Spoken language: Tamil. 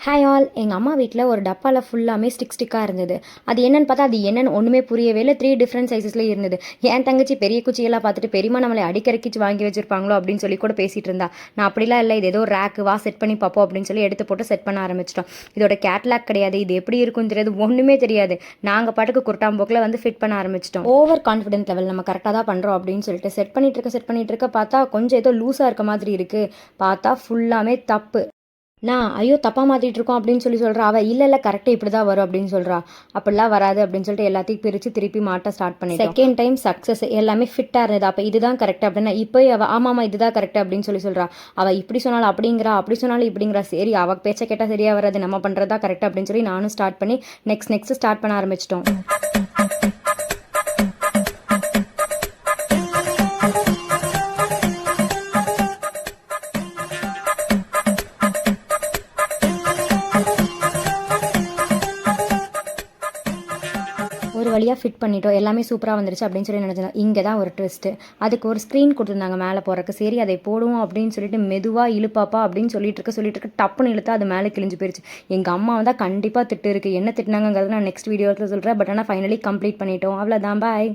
ஹாய் ஆல், எங்கள் அம்மா வீட்டில் ஒரு டப்பாவில் ஃபுல்லாமே ஸ்டிக்காக இருந்தது. அது என்னென்னு பார்த்தா அது என்னென்னு ஒன்றுமே புரியவே இல்லை. 3 டிஃப்ரெண்ட் சைஸஸில் இருந்தது. என் தங்கச்சி பெரிய குச்சியெல்லாம் பார்த்துட்டு பெரியமா நம்மளை அடிக்கரைக்கிச்சு வாங்கி வச்சிருப்பாங்களோ அப்படின்னு சொல்லி கூட பேசிகிட்டு இருந்தா. நான் அப்படிலாம் இல்லை, இது ஏதோ ரேக்கு வா செட் பண்ணி பார்ப்போம் அப்படின்னு சொல்லி எடுத்து போட்டு செட் பண்ண ஆரம்பிச்சிட்டோம். இதோட கேட்லாக் கிடையாது, இது எப்படி இருக்குன்னு தெரியாது, ஒன்றுமே தெரியாது. நாங்கள் பாட்டுக்கு குர்ட்டாம்போக்கில் வந்து ஃபிட் பண்ண ஆரம்பிச்சிட்டோம். ஓவர் கான்ஃபிடென்ட் லெவல், நம்ம கரெக்டாக தான் பண்ணுறோம் அப்படின்னு சொல்லிட்டு செட் பண்ணிட்டு இருக்க பார்த்தா கொஞ்சம் ஏதோ லூஸாக இருக்க மாதிரி இருக்குது. பார்த்தா ஃபுல்லாமே தப்பு. நான் ஐயோ தப்பாக மாற்றிட்டு இருக்கோம் அப்படின்னு சொல்கிறா. அவள் இல்லை கரெக்டாக இப்படி தான் வரும் அப்படின்னு சொல்கிறா. அப்படிலாம் வராது அப்படின்னு சொல்லிட்டு எல்லாத்தையும் பிரித்து திருப்பி மாட்ட ஸ்டார்ட் பண்ணி செகண்ட் டைம் சக்ஸஸ், எல்லாமே ஃபிட்டாக இருந்தது. அப்போ இதுதான் கரெக்ட் அப்படின்னா இப்போ அவள் ஆமாம்மா இதுதான் கரெக்ட் அப்படின்னு சொல்கிறா. அவள் இப்படி சொன்னாலும் அப்படிங்கிறா, அப்படி சொன்னாலும் இப்படிங்கிறா. சரி அவள் பேச்சை கேட்டால் சரியாக வராது, நம்ம பண்ணுறதா கரெக்ட் அப்படின்னு சொல்லி நானும் ஸ்டார்ட் பண்ணி நெக்ஸ்ட் ஸ்டார்ட் பண்ண ஆரம்பிச்சிட்டோம். ஒரு வழியாக ஃபிட் பண்ணிட்டோம், எல்லாமே சூப்பராக வந்துருச்சு அப்படின்னு சொல்லி நினச்சேன். இங்கே தான் ஒரு ட்விஸ்ட்டு. அதுக்கு ஒரு ஸ்க்ரீன் கொடுத்துருந்தாங்க மேலே போகிறக்கு. சரி அதை போடுவோம் அப்படின்னு சொல்லிட்டு மெதுவாக இழுப்பாப்பா அப்படின்னு சொல்லிட்டு இருக்க டப்புன்னு இழுத்தா அது மேலே கிழிஞ்சு போயிடுச்சு. எங்கள் அம்மா வந்தால் கண்டிப்பாக திட்டு இருக்குது. என்ன திட்டினாங்கிறது நான் நெக்ஸ்ட் வீடியோவில் சொல்கிறேன். பட் ஆனால் ஃபைனலி கம்ப்ளீட் பண்ணிட்டோம். அவ்வளோதான், பாய்.